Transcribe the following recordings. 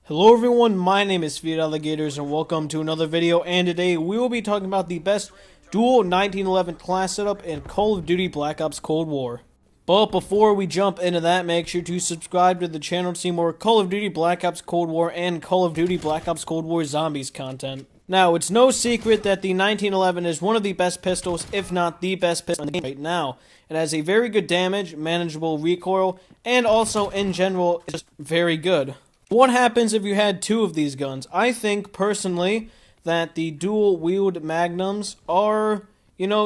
Hello everyone, my name is Feed Alligators and welcome to another video, and today we will be talking about the best dual 1911 class setup in Call of Duty Black Ops Cold War. But before we jump into that, make sure to subscribe to the channel to see more Call of Duty Black Ops Cold War and Call of Duty Black Ops Cold War Zombies content. Now, it's no secret that the 1911 is one of the best pistols, if not the best pistol in the game right now. It has a very good damage, manageable recoil, and also in general is just very good. What happens if you had two of these guns? I think, personally, that the dual-wield magnums are,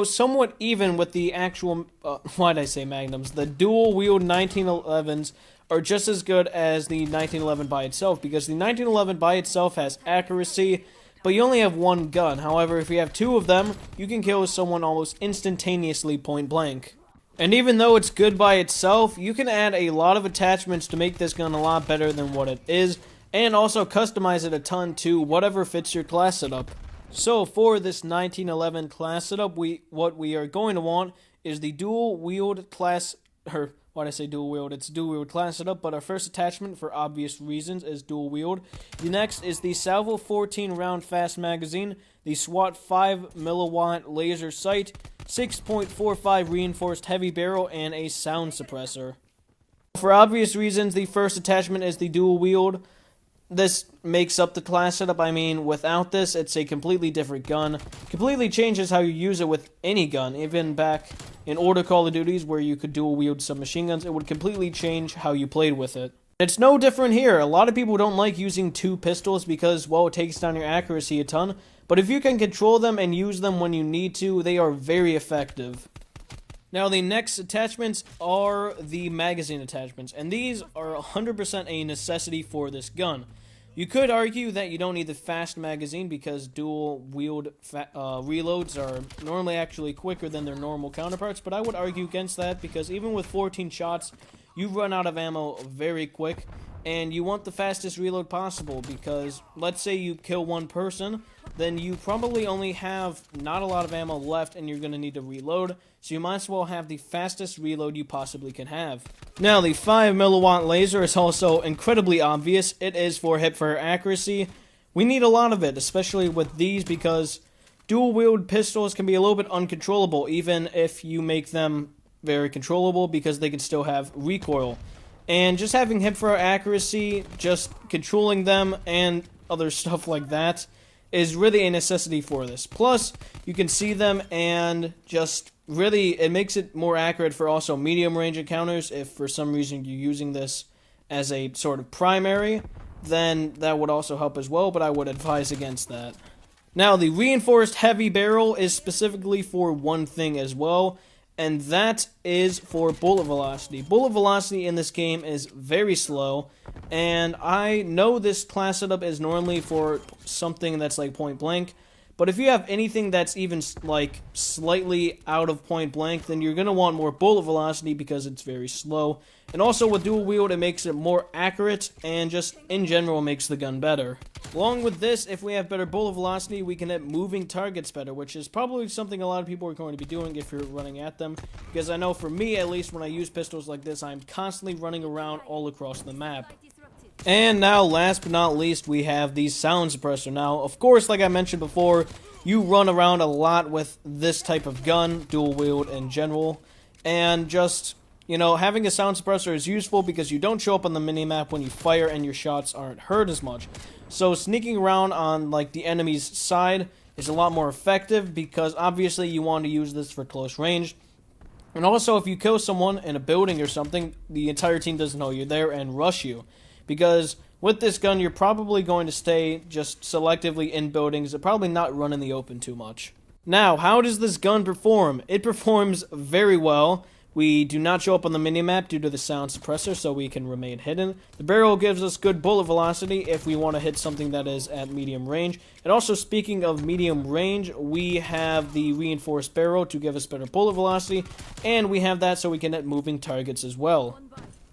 somewhat even with the actual, why'd I say magnums? The dual-wield 1911s are just as good as the 1911 by itself, because the 1911 by itself has accuracy, but you only have one gun. However, if you have two of them, you can kill someone almost instantaneously point blank. And even though it's good by itself, you can add a lot of attachments to make this gun a lot better than what it is, and also customize it a ton to whatever fits your class setup. So for this 1911 class setup, what we are going to want is the dual wield class, why'd I say dual wield? It's dual wield class setup, but our first attachment, for obvious reasons, is dual wield. The next is the Salvo 14 round fast magazine, the SWAT 5 milliwatt laser sight, 6.45 reinforced heavy barrel, and a sound suppressor. For obvious reasons, the first attachment is the dual wield. This makes up the class setup. I mean, without this, it's a completely different gun. Completely changes how you use it with any gun. Even back in older Call of Duties where you could dual wield submachine guns, it would completely change how you played with it. It's no different here. A lot of people don't like using two pistols because, well, it takes down your accuracy a ton. But if you can control them and use them when you need to, they are very effective. Now, the next attachments are the magazine attachments, and these are 100% a necessity for this gun. You could argue that you don't need the fast magazine because dual-wield reloads are normally actually quicker than their normal counterparts, but I would argue against that because even with 14 shots, you run out of ammo very quick, and you want the fastest reload possible because let's say you kill one person, then you probably only have not a lot of ammo left and you're going to need to reload, so you might as well have the fastest reload you possibly can have. Now, the 5 milliwatt laser is also incredibly obvious. It is for hip-fire accuracy. We need a lot of it, especially with these, because dual-wield pistols can be a little bit uncontrollable, even if you make them very controllable, because they can still have recoil. And just having hip-fire accuracy, just controlling them, and other stuff like that, is really a necessity for this. Plus, you can see them, and just really, it makes it more accurate for also medium-range encounters. If for some reason you're using this as a sort of primary, then that would also help as well, but I would advise against that. Now, the reinforced heavy barrel is specifically for one thing as well, and that is for bullet velocity. Bullet velocity in this game is very slow, and I know this class setup is normally for something that's like point blank, but if you have anything that's even like slightly out of point blank, then you're going to want more bullet velocity because it's very slow. And also with dual wield, it makes it more accurate and just in general makes the gun better. Along with this, if we have better bullet velocity, we can hit moving targets better, which is probably something a lot of people are going to be doing if you're running at them. Because I know for me, at least, when I use pistols like this, I'm constantly running around all across the map. And now, last but not least, we have the sound suppressor. Now, of course, like I mentioned before, you run around a lot with this type of gun, dual wield in general, and just, having a sound suppressor is useful because you don't show up on the minimap when you fire and your shots aren't heard as much. So sneaking around on, like, the enemy's side is a lot more effective because, obviously, you want to use this for close range. And also, if you kill someone in a building or something, the entire team doesn't know you're there and rush you. Because with this gun, you're probably going to stay just selectively in buildings and probably not run in the open too much. Now, how does this gun perform? It performs very well. We do not show up on the minimap due to the sound suppressor, so we can remain hidden. The barrel gives us good bullet velocity if we want to hit something that is at medium range. And also, speaking of medium range, we have the reinforced barrel to give us better bullet velocity, and we have that so we can hit moving targets as well.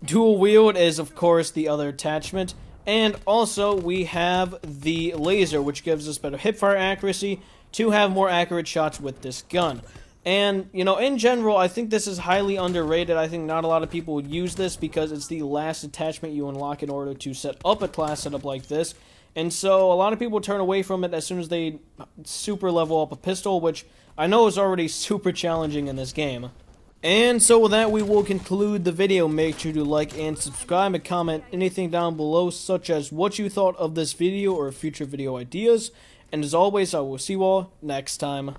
Dual wield is, of course, the other attachment, and also we have the laser, which gives us better hipfire accuracy to have more accurate shots with this gun. And, you know, in general, I think this is highly underrated. I think not a lot of people would use this because it's the last attachment you unlock in order to set up a class setup like this. And so a lot of people turn away from it as soon as they super level up a pistol, which I know is already super challenging in this game. And so with that, we will conclude the video. Make sure to like and subscribe and comment anything down below, such as what you thought of this video or future video ideas. And as always, I will see you all next time.